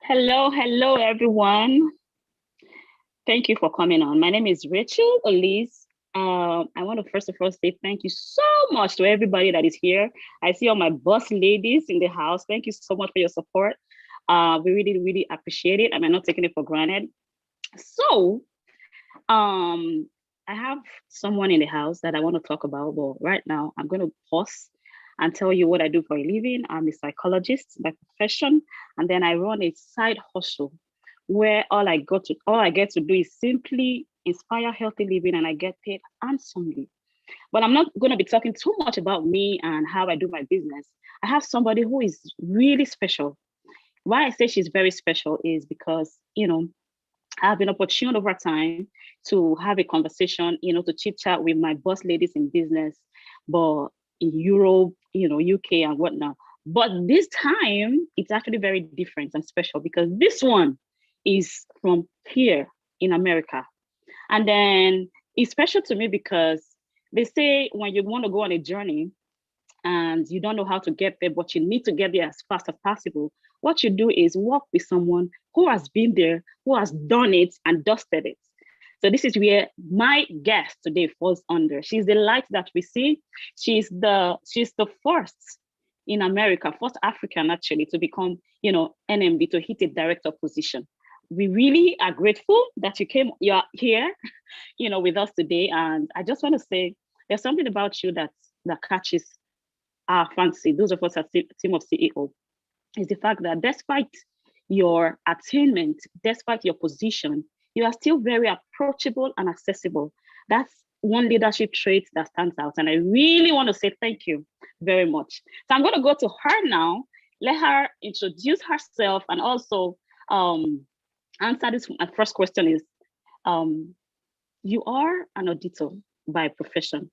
Hello, everyone. Thank you for coming on. My name is Rachel Elise. I want to first of all say thank you so much to everybody that is here. I see all my boss ladies in the house. Thank you so much for your support. We really appreciate it, and I'm not taking it for granted. So, um, I have someone in the house that I want to talk about, but right now I'm going to pause and tell you what I do for a living. I'm a psychologist by profession, and then I run a side hustle where all I get to do is simply inspire healthy living, and I get paid handsomely. But I'm not going to be talking too much about me and how I do my business. I have somebody who is really special. Why I say she's very special is because, I have been opportune over time to have a conversation, to chit chat with my boss ladies in business, but in Europe, UK and whatnot. But this time, it's actually very different and special because this one is from here in America. And then it's special to me because they say when you want to go on a journey, and you don't know how to get there, but you need to get there as fast as possible, what you do is work with someone who has been there, who has done it and dusted it. So this is where my guest today falls under. She's the light that we see. She's the first in America, first African actually to become, NMD, to hit a director position. We really are grateful that you're here, with us today. And I just want to say there's something about you that catches our fancy, those of us at Team of CEO, is the fact that despite your attainment, despite your position, you are still very approachable and accessible. That's one leadership trait that stands out. And I really want to say thank you very much. So I'm going to go to her now, let her introduce herself and also um, answer this. My first question is, um, you are an auditor by profession.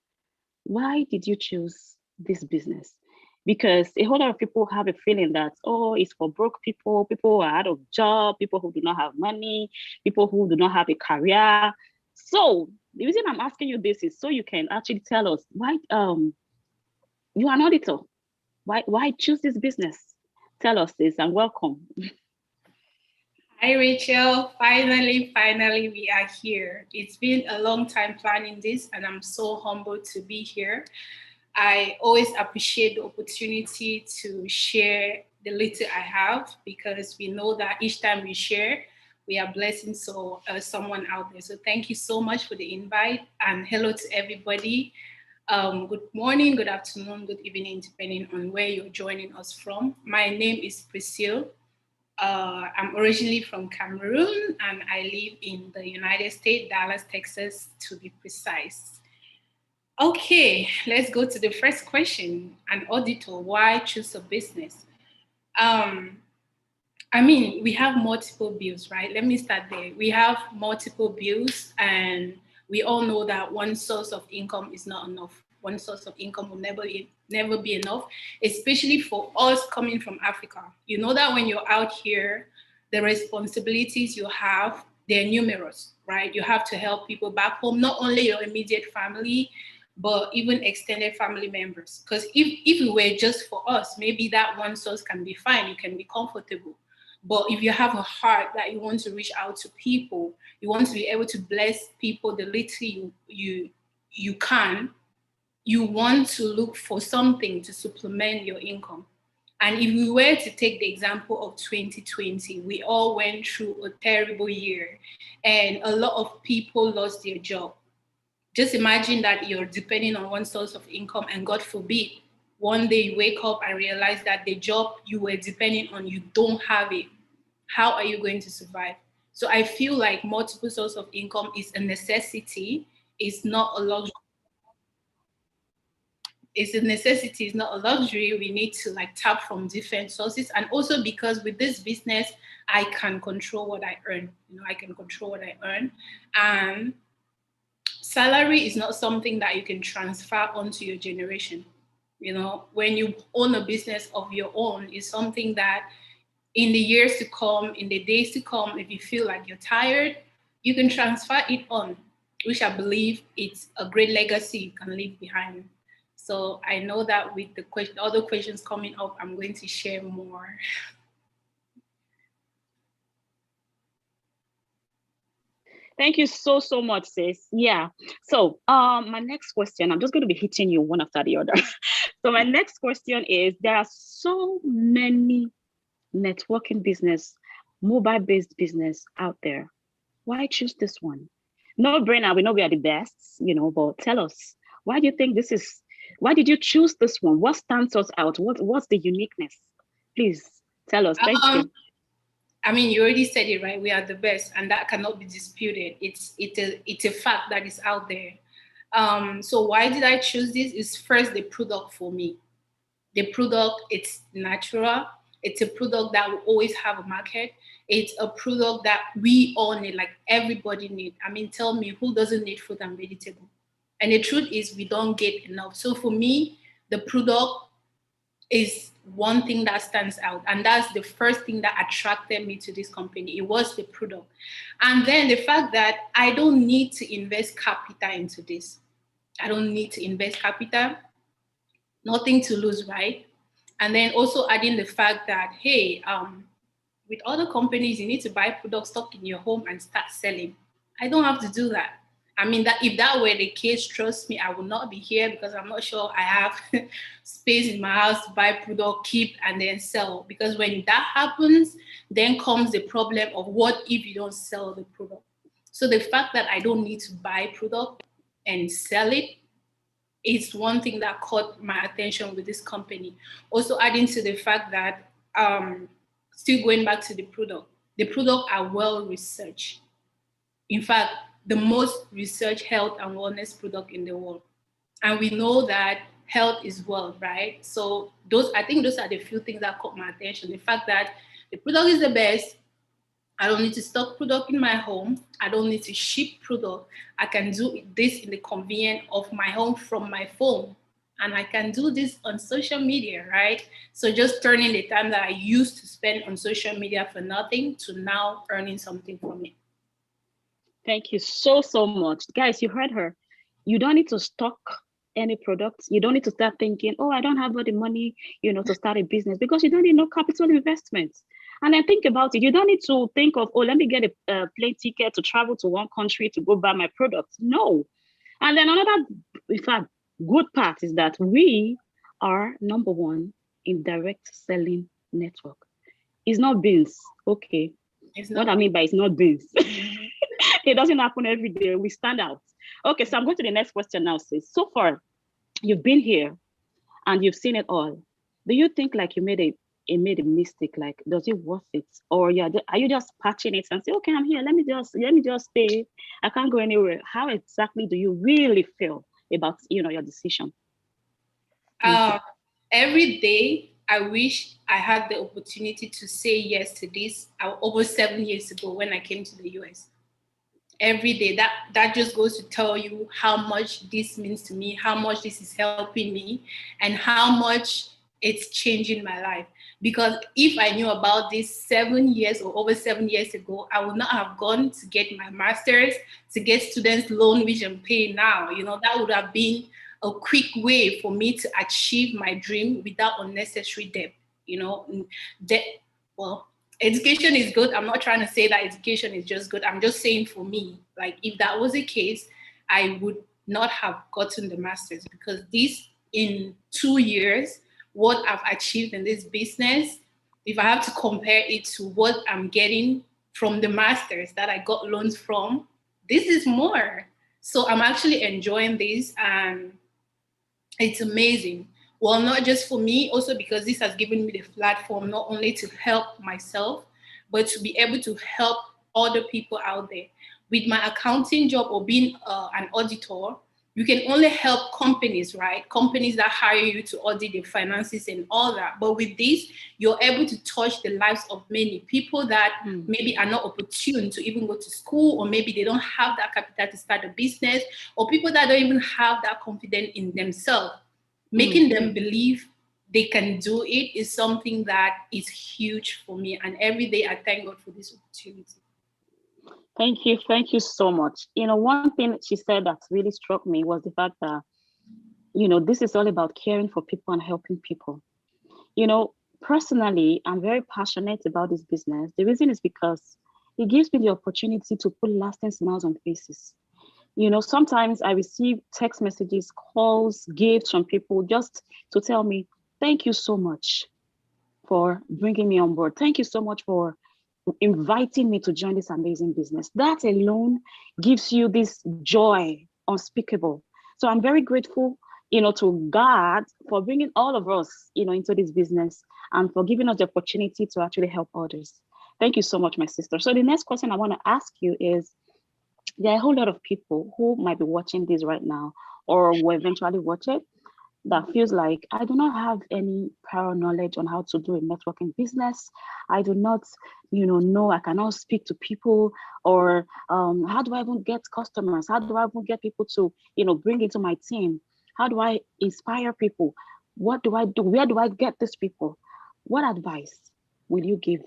Why did you choose this business? Because a whole lot of people have a feeling that, oh, it's for broke people, people who are out of job, people who do not have money, people who do not have a career. So the reason I'm asking you this is so you can actually tell us why you are an auditor. Why choose this business? Tell us this and welcome. Hi, Rachel. Finally, we are here. It's been a long time planning this, and I'm so humbled to be here. I always appreciate the opportunity to share the little I have because we know that each time we share, we are blessing someone out there. So thank you so much for the invite, and hello to everybody. Good morning, good afternoon, good evening, depending on where you're joining us from. My name is Priscilla. I'm originally from Cameroon and I live in the United States, Dallas, Texas, to be precise. Okay, let's go to the first question. An auditor, why choose a business? Um, we have multiple bills, right? Let me start there. We have multiple bills, and we all know that one source of income is not enough. One source of income will never be enough, especially for us coming from Africa. You know that when you're out here, the responsibilities you have, they're numerous, right? You have to help people back home, not only your immediate family, but even extended family members. Because if it were just for us, maybe that one source can be fine, you can be comfortable. But if you have a heart that you want to reach out to people, you want to be able to bless people the little you can, you want to look for something to supplement your income. And if we were to take the example of 2020, we all went through a terrible year and a lot of people lost their job. Just imagine that you're depending on one source of income, and God forbid, one day you wake up and realize that the job you were depending on, you don't have it. How are you going to survive? So I feel like multiple source of income is a necessity. It's not a luxury. It's a necessity. It's not a luxury. We need to like tap from different sources, and also because with this business, I can control what I earn. I can control what I earn, and salary is not something that you can transfer onto your generation. When you own a business of your own, is something that in the years to come, in the days to come, if you feel like you're tired, you can transfer it on, which I believe it's a great legacy you can leave behind. So I know that with the other questions coming up, I'm going to share more. Thank you so much, sis. Yeah. So, my next question, I'm just going to be hitting you one after the other. So, my next question is: there are so many networking business, mobile-based business out there. Why choose this one? No brainer. We know we are the best, but tell us, why do you think this is? Why did you choose this one? What stands us out? What's the uniqueness? Please tell us. Thank Um, you. I mean, you already said it, right? We are the best, and that cannot be disputed. It's a fact that is out there. So why did I choose this? Is first the product for me. The product, it's natural. It's a product that will always have a market. It's a product that we all need, like everybody need. I mean, tell me who doesn't need fruit and vegetable? And the truth is we don't get enough. So for me, the product is one thing that stands out, and that's the first thing that attracted me to this company. It was the product, and then the fact that I don't need to invest capital into this. I don't need to invest capital, nothing to lose, right? And then also adding the fact that, hey, with other companies, you need to buy product stock in your home and start selling. I don't have to do that. I mean, that if that were the case, trust me, I would not be here, because I'm not sure I have space in my house to buy product, keep, and then sell. Because when that happens, then comes the problem of what if you don't sell the product. So the fact that I don't need to buy product and sell it, it's one thing that caught my attention with this company. Also adding to the fact that, still going back to the product are well researched. In fact, the most researched health and wellness product in the world. And we know that health is wealth, right? So I think those are the few things that caught my attention. The fact that the product is the best, I don't need to stock product in my home. I don't need to ship product. I can do this in the convenience of my home from my phone. And I can do this on social media, right? So just turning the time that I used to spend on social media for nothing to now earning something from it. Thank you so much. Guys, you heard her. You don't need to stock any products. You don't need to start thinking, oh, I don't have all the money, to start a business, because you don't need no capital investments. And then think about it. You don't need to think of, oh, let me get a plane ticket to travel to one country to go buy my products. No. And then another, in fact, good part is that we are number one in direct selling network. It's not beans. Okay. It's What not I big. mean by it's not beans. It doesn't happen every day. We stand out. Okay, so I'm going to the next question now, sis. So far, you've been here and you've seen it all. Do you think like you made a mistake? Like, does it worth it, or are you just patching it and say, okay, I'm here. Let me just stay. I can't go anywhere. How exactly do you really feel about your decision? Thank Uh, you. every day, I wish I had the opportunity to say yes to this over 7 years ago when I came to the US. Every day, that just goes to tell you how much this means to me, how much this is helping me, and how much it's changing my life. Because if I knew about this 7 years or over 7 years ago, I would not have gone to get my master's, to get students loan, which I'm paying now. That would have been a quick way for me to achieve my dream without unnecessary debt. Debt, well, education is good. I'm not trying to say that education is just good. I'm just saying, for me, like, if that was the case, I would not have gotten the master's, because this, in 2 years, what I've achieved in this business, if I have to compare it to what I'm getting from the masters that I got loans from, this is more. So I'm actually enjoying this, and it's amazing. Well, not just for me, also because this has given me the platform not only to help myself, but to be able to help other people out there. With my accounting job, or being an auditor, you can only help companies, right? Companies that hire you to audit their finances and all that. But with this, you're able to touch the lives of many people that maybe are not opportune to even go to school, or maybe they don't have that capital to start a business, or people that don't even have that confidence in themselves. Making them believe they can do it is something that is huge for me. And every day I thank God for this opportunity. Thank you so much. One thing she said that really struck me was the fact that, this is all about caring for people and helping people. Personally, I'm very passionate about this business. The reason is because it gives me the opportunity to put lasting smiles on faces. Sometimes I receive text messages, calls, gifts from people just to tell me, thank you so much for bringing me on board. Thank you so much for inviting me to join this amazing business. That alone gives you this joy unspeakable. So I'm very grateful, to God for bringing all of us, into this business and for giving us the opportunity to actually help others. Thank you so much, my sister. So the next question I want to ask you is, there are a whole lot of people who might be watching this right now or will eventually watch it that feels like, I do not have any prior knowledge on how to do a networking business. I do not, know I cannot speak to people, or how do I even get customers? How do I even get people to, bring into my team? How do I inspire people? What do I do? Where do I get these people? What advice will you give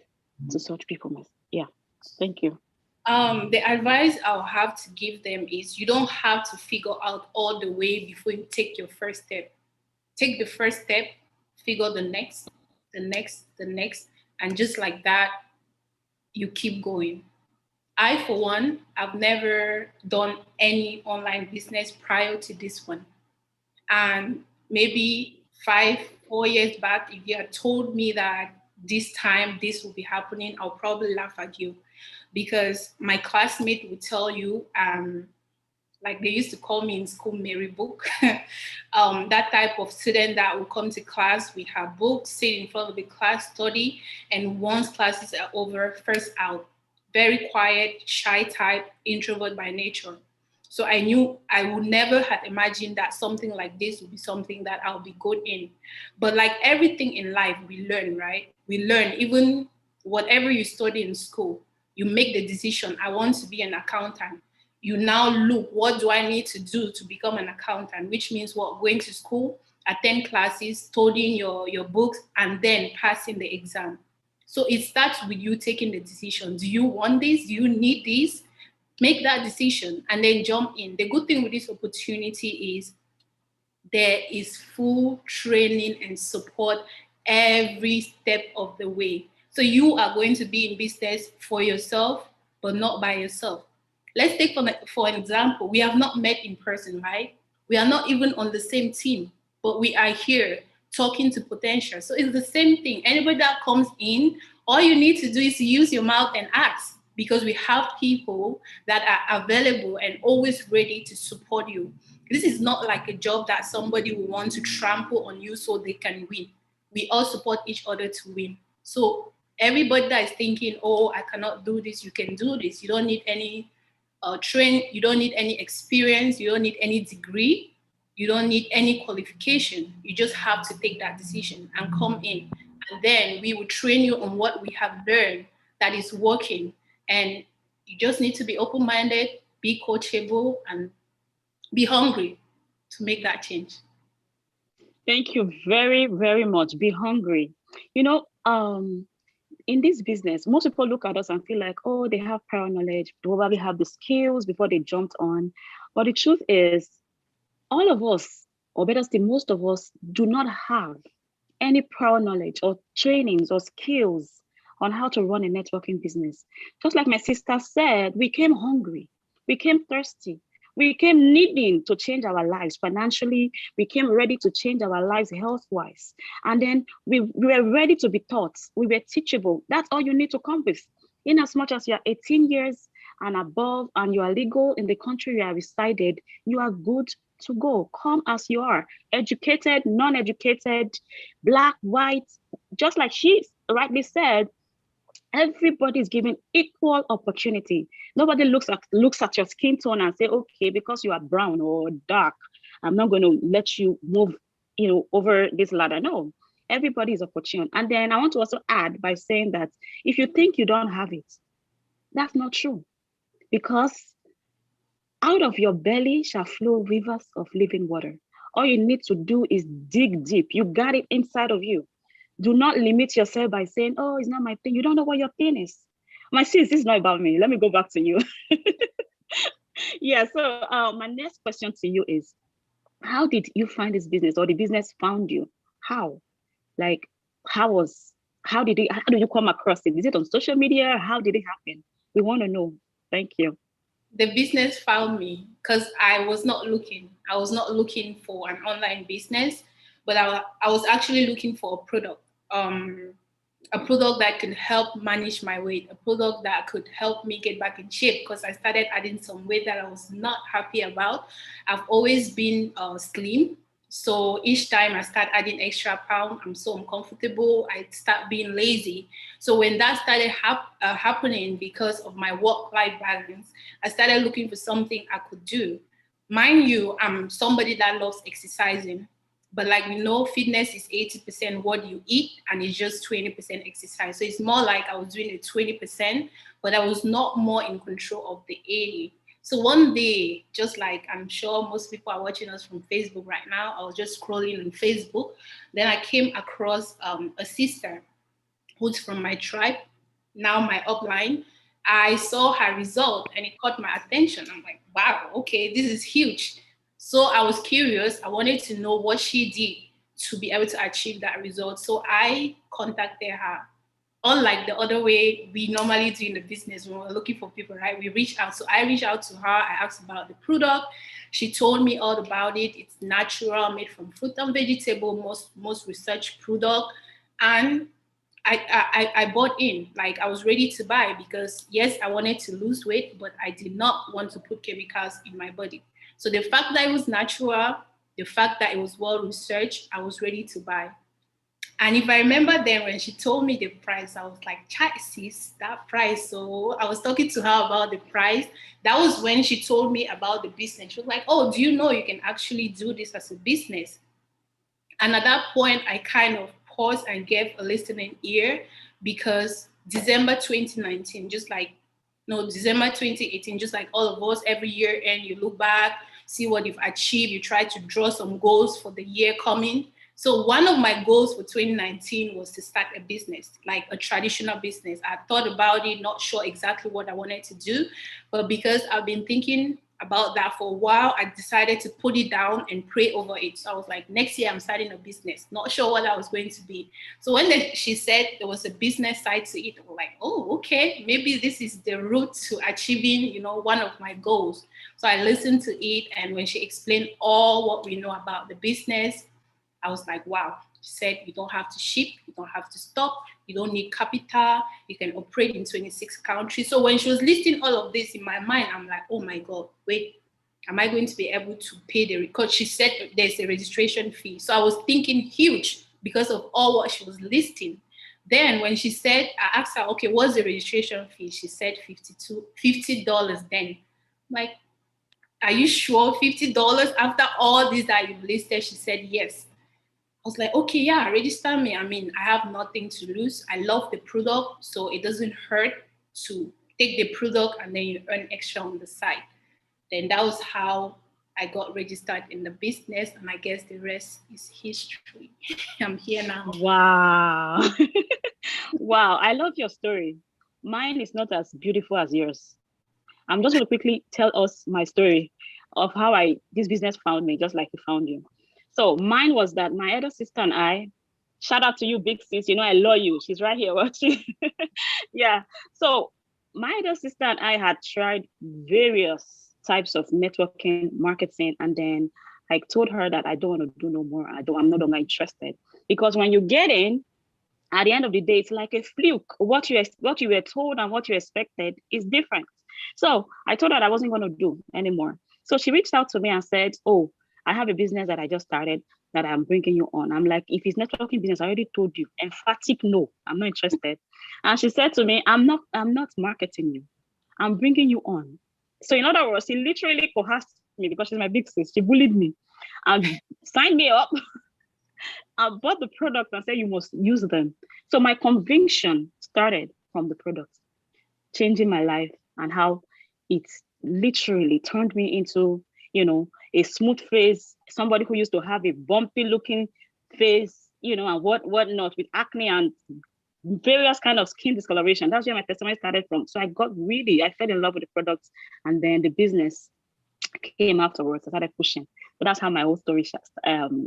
to such people? Yeah, thank you. The advice I'll have to give them is you don't have to figure out all the way before you take your first step. Take the first step, figure the next, the next, and just like that, you keep going. I, for one, I've never done any online business prior to this one. And maybe 4 years back, if you had told me that this time this will be happening, I'll probably laugh at you because my classmate would tell you, like they used to call me in school, Mary Book. That type of student that will come to class with her book, sit in front of the class, study, and once classes are over, first out. Very quiet, shy type, introvert by nature. So I knew I would never have imagined that something like this would be something that I'll be good in. But like everything in life, we learn, right? We learn, even whatever you study in school, you make the decision, I want to be an accountant. You now look, what do I need to do to become an accountant? Which means what? Going to school, attend classes, studying your books, and then passing the exam. So it starts with you taking the decision. Do you want this? Do you need this? Make that decision and then jump in. The good thing with this opportunity is there is full training and support every step of the way. So you are going to be in business for yourself, but not by yourself. Let's take for an example, we have not met in person, right? We are not even on the same team, but we are here talking to potential. So it's the same thing. Anybody that comes in, all you need to do is to use your mouth and ask, because we have people that are available and always ready to support you. This is not like a job that somebody will want to trample on you so they can win. We all support each other to win. So everybody that is thinking, oh, I cannot do this, you can do this. You don't need any you don't need any experience, you don't need any degree, you don't need any qualification. You just have to take that decision and come in. And then we will train you on what we have learned that is working. And you just need to be open-minded, be coachable, and be hungry to make that change. Thank you very, very much. Be hungry. In this business, most people look at us and feel like, oh, they have prior knowledge, probably have the skills before they jumped on. But the truth is, all of us, or better still, most of us do not have any prior knowledge or trainings or skills on how to run a networking business. Just like my sister said, we came hungry, we came thirsty, we came needing to change our lives financially. We came ready to change our lives health-wise. And then we were ready to be taught. We were teachable. That's all you need to come with. In as much as you are 18 years and above and you are legal in the country you are resided, you are good to go. Come as you are, educated, non-educated, black, white, just like she rightly said, everybody is given equal opportunity. Nobody looks at your skin tone and say, okay, because you are brown or dark, I'm not going to let you move, over this ladder. No, everybody is opportune. And then I want to also add by saying that if you think you don't have it, that's not true. Because out of your belly shall flow rivers of living water. All you need to do is dig deep. You got it inside of you. Do not limit yourself by saying, oh, it's not my thing. You don't know what your thing is. My sis, this is not about me. Let me go back to you. Yeah, so my next question to you is, how did you find this business, or the business found you? How? Like, how did you come across it? Is it on social media? How did it happen? We want to know. Thank you. The business found me because I was not looking. I was not looking for an online business, but I was actually looking for a product that could help manage my weight, a product that could help me get back in shape because I started adding some weight that I was not happy about. I've always been slim. So each time I start adding extra pound, I'm so uncomfortable. I start being lazy. So when that started happening because of my work-life balance, I started looking for something I could do. Mind you, I'm somebody that loves exercising. But like we know, fitness is 80% what you eat and it's just 20% exercise. So it's more like I was doing a 20%, but I was not more in control of the 80. So one day, just like I'm sure most people are watching us from Facebook right now, I was just scrolling on Facebook. Then I came across a sister who's from my tribe, now my upline. I saw her result and it caught my attention. I'm like, wow, okay, this is huge. So I was curious. I wanted to know what she did to be able to achieve that result. So I contacted her. Unlike the other way we normally do in the business when we're looking for people, right? We reach out. So I reached out to her. I asked about the product. She told me all about it. It's natural, made from fruit and vegetable, most research product. And I bought in, like I was ready to buy because yes, I wanted to lose weight, but I did not want to put chemicals in my body. So the fact that it was natural, the fact that it was well researched, I was ready to buy. And if I remember then when she told me the price, I was like, sis, that price. So I was talking to her about the price. That was when she told me about the business. She was like, oh, do you know you can actually do this as a business? And at that point, I kind of paused and gave a listening ear because December 2019, just like, no, December 2018, just like all of us, every year and you look back, see what you've achieved, you try to draw some goals for the year coming. So one of my goals for 2019 was to start a business, like a traditional business. I thought about it, not sure exactly what I wanted to do, but because I've been thinking about that for a while, I decided to put it down and pray over it. So I was like, next year I'm starting a business, not sure what that was going to be. So when she said there was a business side to it, I was like, oh, okay, maybe this is the route to achieving, one of my goals. So I listened to it, and when she explained all what we know about the business, I was like, wow. She said, you don't have to ship, you don't have to stop, you don't need capital, you can operate in 26 countries. So when she was listing all of this in my mind, I'm like, oh my God, wait, am I going to be able to pay the record? She said there's a registration fee. So I was thinking huge because of all what she was listing. Then when she said, I asked her, okay, what's the registration fee? She said $50 then. I'm like, are you sure $50 after all this that you've listed? She said, yes. I was like, okay, yeah, register me. I mean, I have nothing to lose. I love the product, so it doesn't hurt to take the product and then you earn extra on the side. Then that was how I got registered in the business, and I guess the rest is history. I'm here now. Wow. Wow, I love your story. Mine is not as beautiful as yours. I'm just going to quickly tell us my story of how this business found me, just like it found you. So mine was that my elder sister and I, shout out to you, big sis, I love you. She's right here watching. Yeah. So my elder sister and I had tried various types of networking marketing, and then I told her that I don't want to do no more. I'm no longer interested, because when you get in, at the end of the day, it's like a fluke. What you were told and what you expected is different. So I told her I wasn't going to do anymore. So she reached out to me and said, oh, I have a business that I just started that I'm bringing you on. I'm like, if it's networking business, I already told you. Emphatic no, I'm not interested. And she said to me, I'm not marketing you. I'm bringing you on. So in other words, she literally coerced me because she's my big sis. She bullied me and signed me up. I bought the product and said, you must use them. So my conviction started from the product, changing my life, and how it literally turned me into, a smooth face, somebody who used to have a bumpy looking face, and whatnot, with acne and various kind of skin discoloration. That's where my testimony started from. So I fell in love with the products, and then the business came afterwards. I started pushing. So that's how my whole story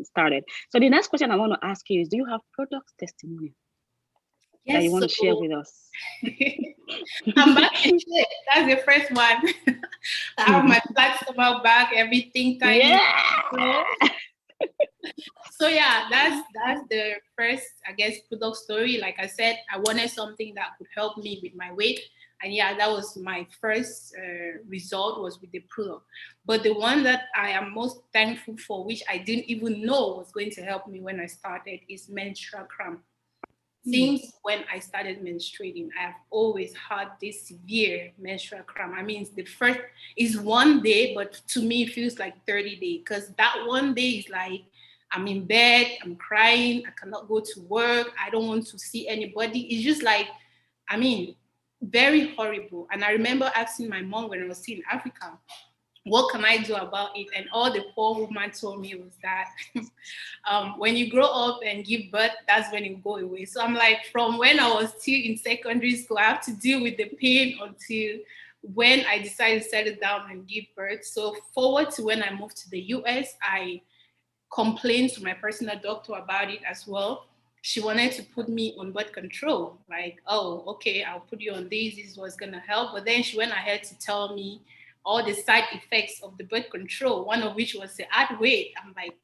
started. So the next question I want to ask you is, do you have product testimony that you want to share with us? I'm back in shape. That's the first one. I have my flat stomach back, everything tiny. Yeah. So yeah, that's the first, I guess, product story. Like I said, I wanted something that could help me with my weight, and yeah, that was my first result was with the product. But the one that I am most thankful for, which I didn't even know was going to help me when I started, is menstrual cramp. Since when I started menstruating, I've always had this severe menstrual cramp. I mean, the first is one day, but to me, it feels like 30 days because that one day is like I'm in bed, I'm crying, I cannot go to work, I don't want to see anybody. It's just like, I mean, very horrible. And I remember asking my mom when I was still in Africa, what can I do about it? And all the poor woman told me was that when you grow up and give birth, that's when it go away. So I'm like, from when I was still in secondary school, I have to deal with the pain until when I decided to settle down and give birth. So forward to when I moved to the US, I complained to my personal doctor about it as well. She wanted to put me on birth control, like, oh, okay, I'll put you on this is what's gonna help. But then she went ahead to tell me all the side effects of the birth control, one of which was to add weight. I'm like,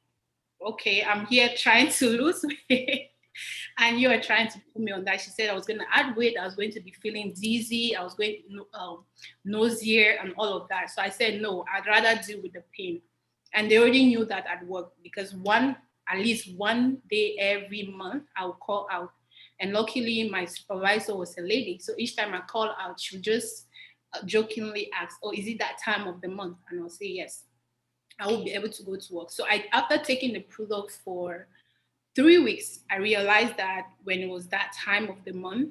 okay, I'm here trying to lose weight. And you are trying to put me on that. She said I was going to add weight. I was going to be feeling dizzy. I was going to nausea and all of that. So I said, no, I'd rather deal with the pain. And they already knew that I'd work because at least one day every month, I would call out. And luckily, my supervisor was a lady. So each time I call out, she would just jokingly ask, oh, is it that time of the month? And I'll say yes. I will be able to go to work. So after taking the product for 3 weeks, I realized that when it was that time of the month,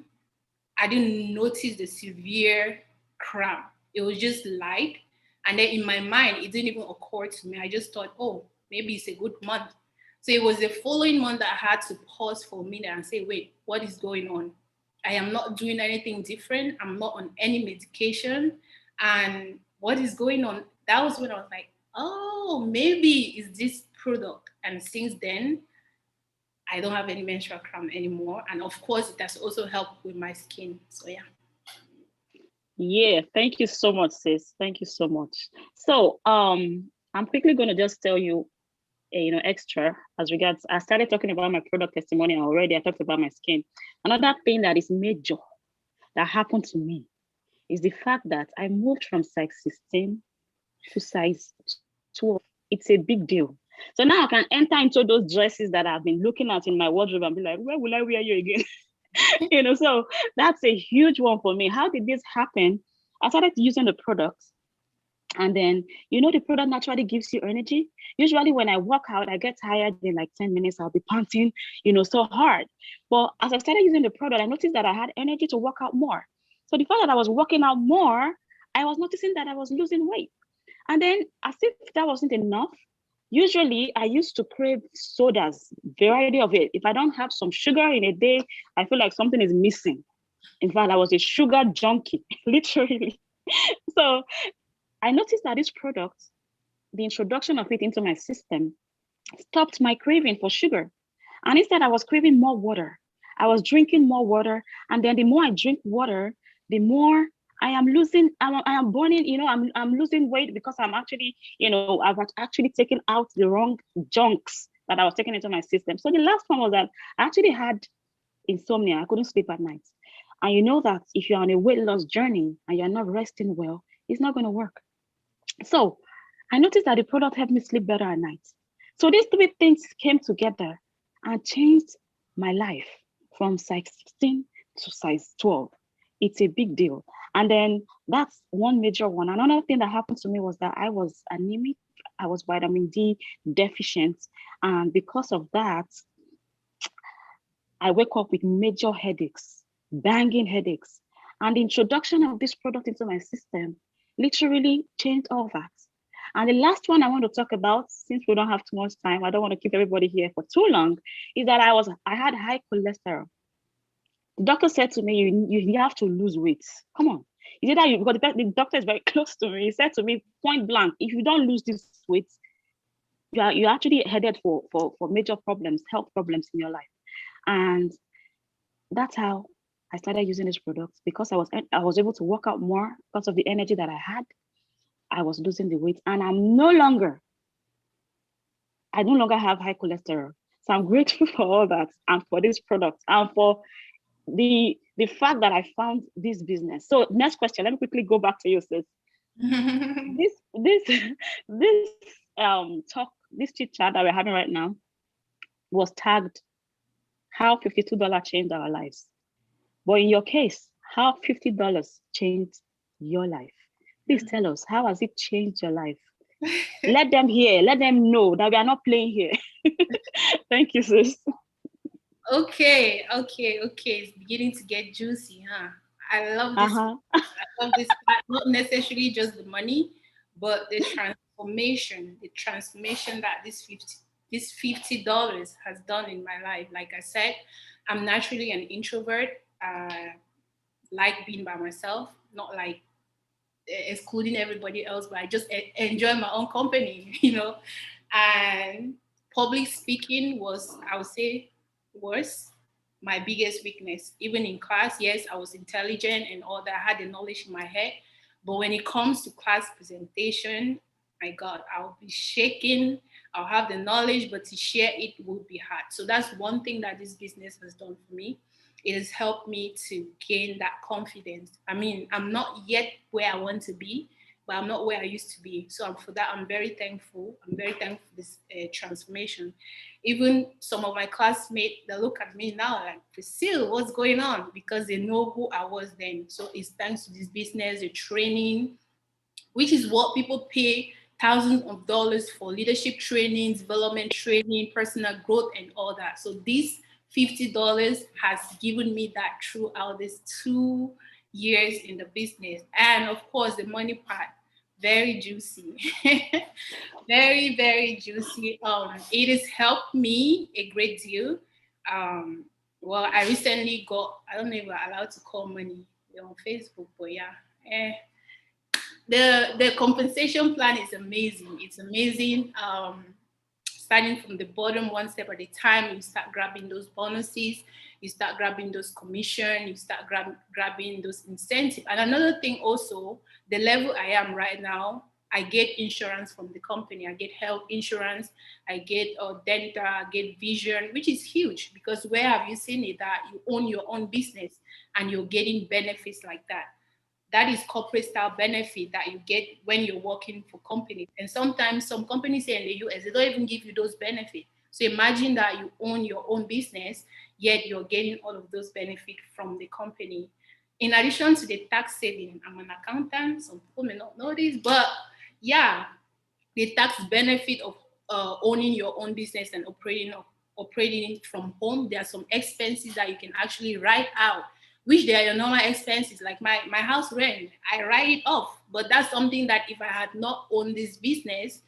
I didn't notice the severe cramp. It was just light. And then in my mind, it didn't even occur to me. I just thought, oh, maybe it's a good month. So it was the following month that I had to pause for a minute and say, wait, what is going on? I am not doing anything different. I'm not on any medication. And what is going on? That was when I was like, oh, maybe it's this product. And since then, I don't have any menstrual cramp anymore. And of course, it has also helped with my skin. So yeah. Yeah, thank you so much, sis. Thank you so much. So I'm quickly going to just tell you extra as regards. I started talking about my product testimonial already. I talked about my skin. Another thing that is major that happened to me is the fact that I moved from size 16 to size 12. It's a big deal. So now I can enter into those dresses that I've been looking at in my wardrobe and be like, where will I wear you again? So that's a huge one for me. How did this happen? I started using the products. And then, the product naturally gives you energy. Usually when I work out, I get tired in like 10 minutes, I'll be panting, so hard. But as I started using the product, I noticed that I had energy to work out more. So the fact that I was working out more, I was noticing that I was losing weight. And then as if that wasn't enough, usually I used to crave sodas, variety of it. If I don't have some sugar in a day, I feel like something is missing. In fact, I was a sugar junkie, literally. So I noticed that this product, the introduction of it into my system, stopped my craving for sugar. And instead, I was craving more water. I was drinking more water. And then the more I drink water, the more I am losing, I am burning, I'm losing weight because I'm actually, I've actually taken out the wrong junks that I was taking into my system. So the last one was that I actually had insomnia. I couldn't sleep at night. And you know that if you're on a weight loss journey and you're not resting well, it's not going to work. So I noticed that the product helped me sleep better at night. So these three things came together and changed my life from size 16 to size 12. It's a big deal. And then that's one major one. Another thing that happened to me was that I was anemic. I was vitamin D deficient. And because of that, I wake up with major headaches, banging headaches. And the introduction of this product into my system literally changed all that. And the last one I want to talk about, since we don't have too much time, I don't want to keep everybody here for too long, is that I had high cholesterol. The doctor said to me, you have to lose weight. Come on. He said that because the doctor is very close to me. He said to me, point blank, if you don't lose this weight, you're actually headed for major problems, health problems in your life. And that's how I started using these products because I was able to work out more because of the energy that I had. I was losing the weight, and I no longer have high cholesterol. So I'm grateful for all that and for this product and for the fact that I found this business. So next question, let me quickly go back to you, sis. This this talk, this chit chat that we're having right now was tagged how $52 changed our lives. But in your case, how $50 changed your life? Please tell us, how has it changed your life? Let them hear, let them know that we are not playing here. Thank you, sis. Okay. It's beginning to get juicy, huh? I love this. Uh-huh. I love this part. Not necessarily just the money, but the transformation that this $50 has done in my life. Like I said, I'm naturally an introvert. Like being by myself, not like excluding everybody else, but I just enjoy my own company, And public speaking was, I would say, was my biggest weakness. Even in class, yes, I was intelligent and all that, I had the knowledge in my head. But when it comes to class presentation, my God, I'll be shaking. I'll have the knowledge, but to share it would be hard. So that's one thing that this business has done for me. It has helped me to gain that confidence. I mean, I'm not yet where I want to be, but I'm not where I used to be. So for that, I'm very thankful. I'm very thankful for this transformation. Even some of my classmates, they look at me now like, Priscilla, what's going on? Because they know who I was then. So it's thanks to this business, the training, which is what people pay thousands of dollars for: leadership training, development training, personal growth, and all that. So this $50 has given me that throughout these 2 years in the business. And of course, the money part, very juicy. Very, very juicy. It has helped me a great deal. Well, I recently got, I don't know if we're allowed to call money on Facebook, but yeah. The compensation plan is amazing. It's amazing. Starting from the bottom, one step at a time, you start grabbing those bonuses, you start grabbing those commission, you start grabbing those incentives. And another thing also, the level I am right now, I get insurance from the company. I get health insurance, I get dental, I get vision, which is huge, because where have you seen it that you own your own business and you're getting benefits like that? That is corporate style benefit that you get when you're working for companies. And sometimes some companies here in the US, they don't even give you those benefits. So imagine that you own your own business, yet you're getting all of those benefits from the company. In addition to the tax saving, I'm an accountant. Some people may not know this, but yeah, the tax benefit of owning your own business and operating from home. There are some expenses that you can actually write out, which they are your normal expenses, like my house rent. I write it off, but that's something that if I had not owned this business,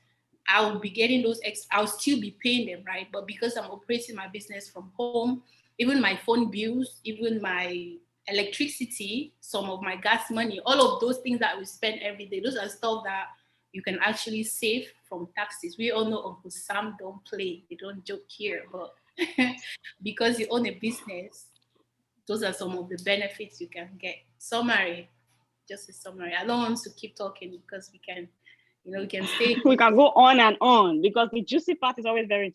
I would be getting those. I'll still be paying them, right? But because I'm operating my business from home, even my phone bills, even my electricity, some of my gas money, all of those things that we spend every day, those are stuff that you can actually save from taxes. We all know Uncle Sam don't play, they don't joke here, but because you own a business, those are some of the benefits you can get. Summary, just a summary. I don't want to keep talking because we can stay. We can go on and on because the juicy part is always very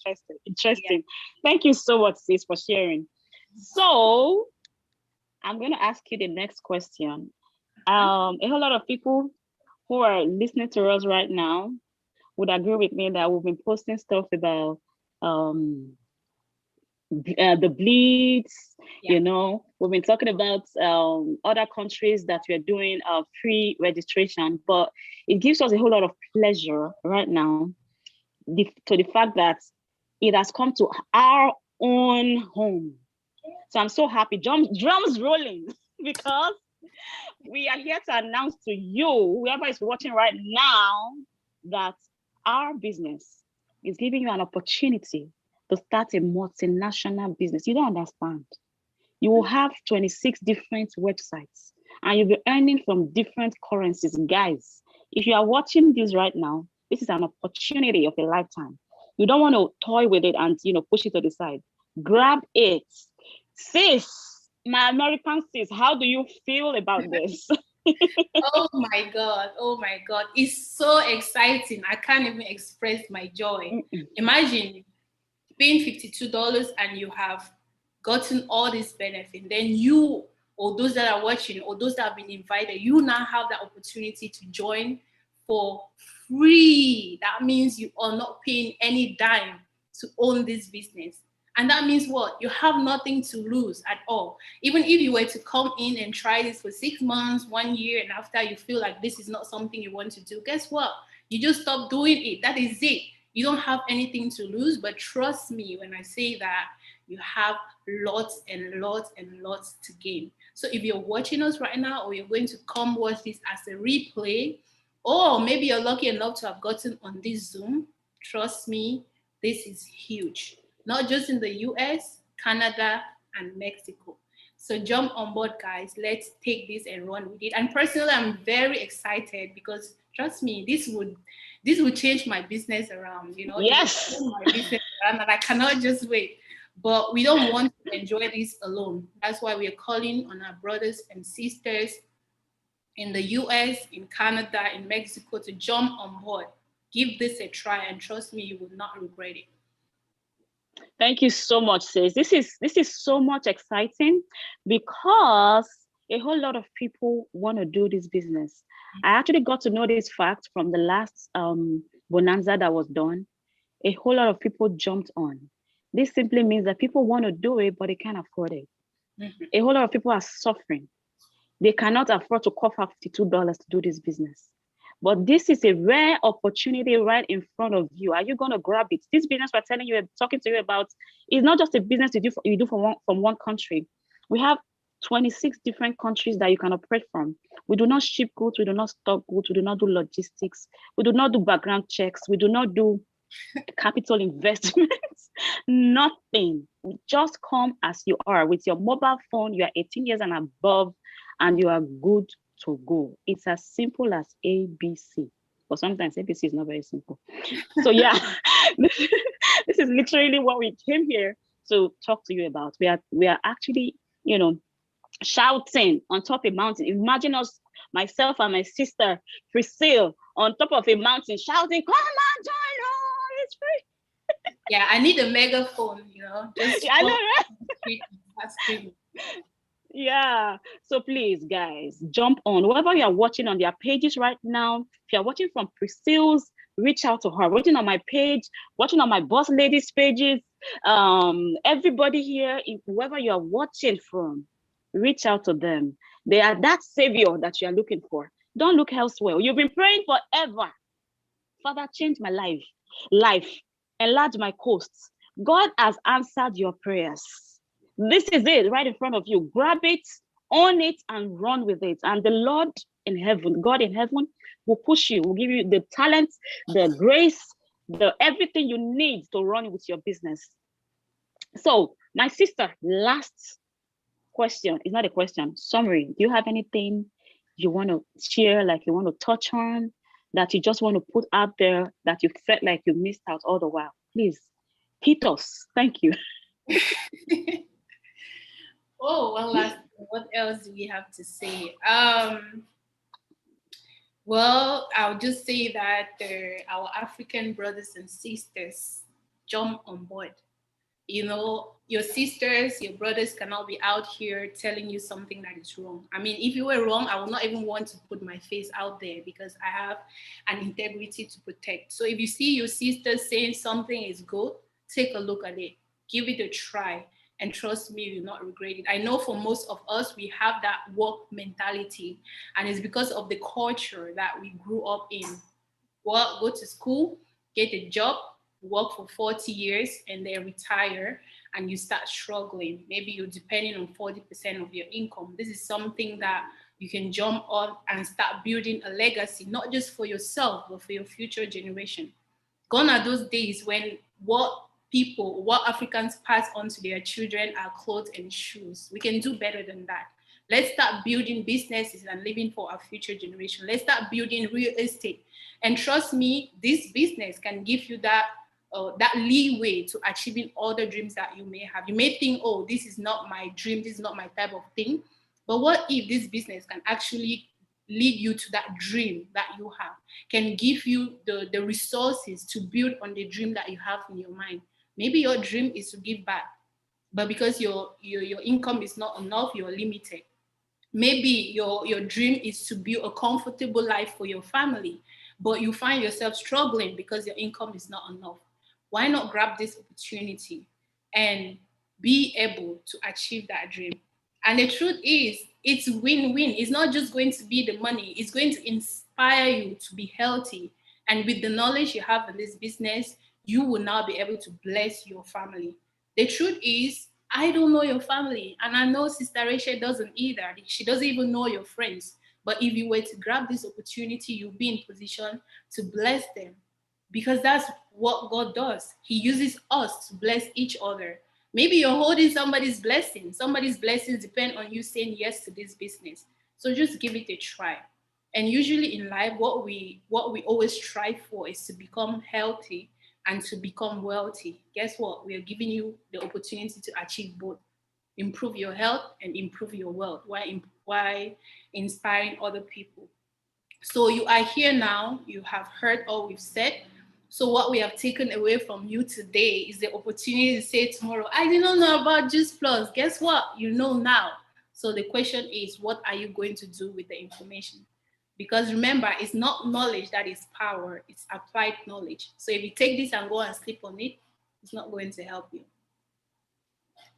interesting. Yeah. Thank you so much, sis, for sharing. So I'm going to ask you the next question. A whole lot of people who are listening to us right now would agree with me that we've been posting stuff about the bleeds, we've been talking about other countries that we're doing free registration, but it gives us a whole lot of pleasure right now to the fact that it has come to our own home. So I'm so happy, drums rolling, because we are here to announce to you, whoever is watching right now, that our business is giving you an opportunity to start a multinational business. You don't understand. You will have 26 different websites and you'll be earning from different currencies. Guys, if you are watching this right now, this is an opportunity of a lifetime. You don't want to toy with it and push it to the side. Grab it. Sis, my American sis, how do you feel about this? Oh my God. Oh my God. It's so exciting. I can't even express my joy. Imagine paying $52 and you have gotten all this benefit. Then you, or those that are watching, or those that have been invited, you now have the opportunity to join for free. That means you are not paying any dime to own this business. And that means what? You have nothing to lose at all. Even if you were to come in and try this for 6 months, 1 year, and after you feel like this is not something you want to do, guess what? You just stop doing it. That is it. You don't have anything to lose. But trust me when I say that, you have lots and lots and lots to gain. So if you're watching us right now, or you're going to come watch this as a replay, or maybe you're lucky enough to have gotten on this Zoom, trust me, this is huge. Not just in the US, Canada, and Mexico. So jump on board, guys. Let's take this and run with it. And personally, I'm very excited because trust me, this would change my business around. Yes. My business around, and I cannot just wait. But we don't want to enjoy this alone. That's why we are calling on our brothers and sisters in the US, in Canada, in Mexico to jump on board. Give this a try, and trust me, you will not regret it. Thank you so much, sis. This is so much exciting because a whole lot of people want to do this business. I actually got to know this fact from the last bonanza that was done. A whole lot of people jumped on. This simply means that people want to do it, but they can't afford it. A whole lot of people are suffering. They cannot afford to cough out $52 to do this business. But this is a rare opportunity right in front of you. Are you going to grab it? This business we're telling you, talking to you about, is not just a business you do from one country. We have 26 different countries that you can operate from. We do not ship goods. We do not stock goods. We do not do logistics. We do not do background checks. We do not do capital investments. Nothing. Just come as you are with your mobile phone. You are 18 years and above, and you are good to go. It's as simple as ABC. But sometimes ABC is not very simple. So yeah, this is literally what we came here to talk to you about. We are actually, shouting on top of a mountain. Imagine us, myself and my sister Priscilla, on top of a mountain shouting, "Come on, join us! It's free." Yeah, I need a megaphone, just I know, right? Yeah. So please, guys, jump on. Whoever you are watching on their pages right now, if you're watching from Priscilla's, reach out to her. Watching on my page, watching on my boss ladies' pages, everybody here, whoever you are watching from, reach out to them. They are that savior that you are looking for. Don't look elsewhere. You've been praying forever. Father, change my life, enlarge my coasts. God has answered your prayers. This is it right in front of you. Grab it, own it, and run with it. And the Lord in heaven, God in heaven, will push you, will give you the talent, the grace, the everything you need to run with your business. So, my sister, last question. It's not a question. Summary. Do you have anything you want to share, like you want to touch on, that you just want to put out there that you felt like you missed out all the while? Please hit us. Thank you. Oh, one last thing. What else do we have to say? Well, I'll just say that our African brothers and sisters jump on board. Your sisters, your brothers cannot be out here telling you something that is wrong. I mean, if you were wrong, I would not even want to put my face out there because I have an integrity to protect. So if you see your sister saying something is good, take a look at it, give it a try, and trust me, you'll not regret it. I know for most of us, we have that work mentality, and it's because of the culture that we grew up in. Well, go to school, get a job, work for 40 years, and then retire, and you start struggling. Maybe you're depending on 40% of your income. This is something that you can jump on and start building a legacy, not just for yourself, but for your future generation. Gone are those days when what Africans pass on to their children are clothes and shoes. We can do better than that. Let's start building businesses and living for our future generation. Let's start building real estate. And trust me, this business can give you that that leeway to achieving all the dreams that you may have. You may think, oh, this is not my dream, this is not my type of thing. But what if this business can actually lead you to that dream that you have, can give you the resources to build on the dream that you have in your mind? Maybe your dream is to give back, but because your income is not enough, you're limited. Maybe your dream is to build a comfortable life for your family, but you find yourself struggling because your income is not enough. Why not grab this opportunity and be able to achieve that dream? And the truth is, it's win-win. It's not just going to be the money, it's going to inspire you to be healthy. And with the knowledge you have in this business, you will now be able to bless your family. The truth is, I don't know your family, and I know Sister Rachel doesn't either. She doesn't even know your friends. But if you were to grab this opportunity, you'll be in position to bless them, because that's what God does. He uses us to bless each other. Maybe you're holding somebody's blessing. Somebody's blessings depend on you saying yes to this business. So just give it a try. And usually in life, what we always strive for is to become healthy and to become wealthy. Guess what? We are giving you the opportunity to achieve both. Improve your health and improve your wealth while inspiring other people. So you are here now. You have heard all we've said. So what we have taken away from you today is the opportunity to say tomorrow, I did not know about Juice Plus. Guess what? You know now. So the question is, what are you going to do with the information? Because remember, it's not knowledge that is power, it's applied knowledge. So if you take this and go and sleep on it, it's not going to help you.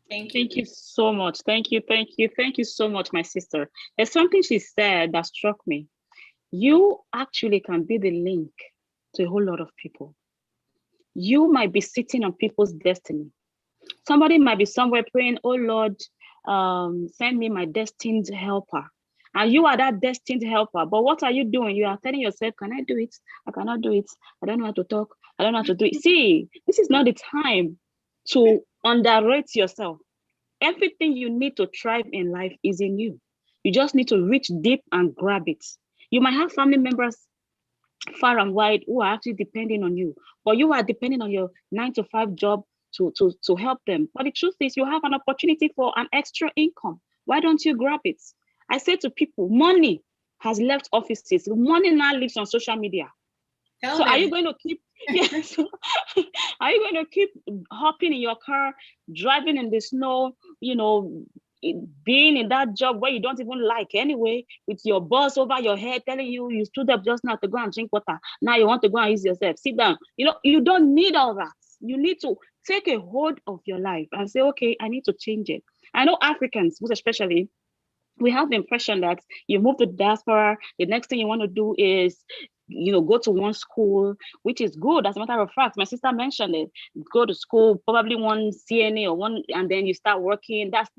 Thank you. Thank you so much. Thank you so much, my sister. There's something she said that struck me. You actually can be the link to a whole lot of people. You might be sitting on people's destiny. Somebody might be somewhere praying, oh Lord, send me my destined helper. And you are that destined helper. But what are you doing? You are telling yourself, can I do it? I cannot do it. I don't know how to talk. I don't know how to do it. See, this is not the time to underrate yourself. Everything you need to thrive in life is in you. You just need to reach deep and grab it. You might have family members far and wide who are actually depending on you, but you are depending on your 9-to-5 job to help them. But the truth is, you have an opportunity for an extra income. Why don't you grab it? I say to people, money has left offices. Money now lives on social media. So are you going to keep, yes, are you going to keep hopping in your car, driving in the snow, being in that job where you don't even like anyway, with your boss over your head telling you, you stood up just now to go and drink water. Now you want to go and ease yourself. Sit down. You don't need all that. You need to take a hold of your life and say, okay, I need to change it. I know Africans, most especially, we have the impression that you move to diaspora, the next thing you want to do is, go to one school, which is good. As a matter of fact, my sister mentioned it. Go to school, probably one CNA or one, and then you start working. That's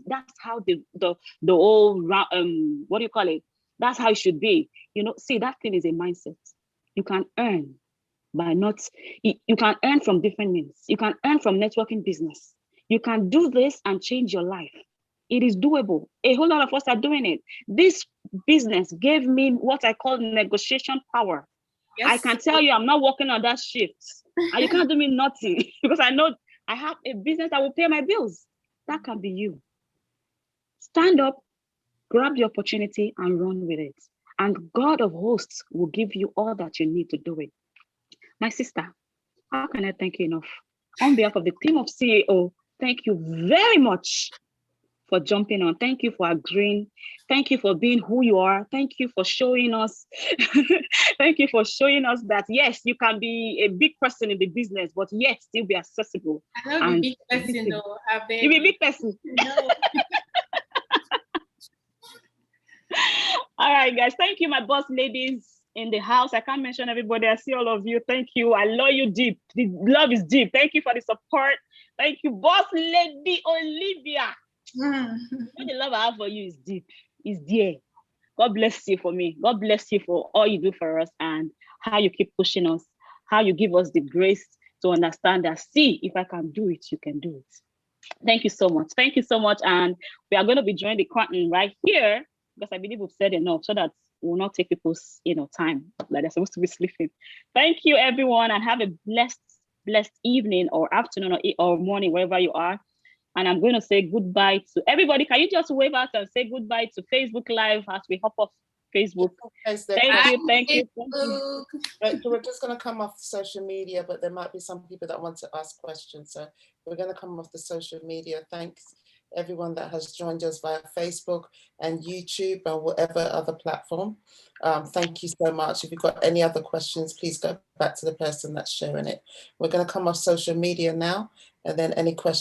how the whole what do you call it? That's how it should be. See, that thing is a mindset. You can earn by not. You can earn from different means. You can earn from networking business. You can do this and change your life. It is doable. A whole lot of us are doing it. This business gave me what I call negotiation power. Yes. I can tell you I'm not working on that shift. And you can't do me nothing because I know I have a business that will pay my bills. That can be you. Stand up, grab the opportunity and run with it. And God of hosts will give you all that you need to do it. My sister, how can I thank you enough? On behalf of the team of CEO, thank you very much for jumping on. Thank you for agreeing. Thank you for being who you are. Thank you for showing us. Thank you for showing us that yes, you can be a big person in the business, but yet still be accessible. I love a big person though. You be a big person. No. All right, guys. Thank you, my boss ladies in the house. I can't mention everybody. I see all of you. Thank you. I love you deep. The love is deep. Thank you for the support. Thank you, boss lady Olivia. The love I have for you is deep, is there. God bless you for me. God bless you for all you do for us and how you keep pushing us, how you give us the grace to understand that, see, if I can do it, you can do it. Thank you so much. Thank you so much. And we are going to be joining the curtain right here because I believe we've said enough so that we'll not take people's time like they're supposed to be sleeping. Thank you, everyone, and have a blessed blessed evening or afternoon or morning, wherever you are. And I'm going to say goodbye to everybody. Can you just wave out and say goodbye to Facebook Live as we hop off Facebook? Thank you, thank you, thank you. Right, so we're just going to come off social media, but there might be some people that want to ask questions. So we're going to come off the social media. Thanks everyone that has joined us via Facebook and YouTube and whatever other platform. Thank you so much. If you've got any other questions, please go back to the person that's sharing it. We're going to come off social media now, and then any questions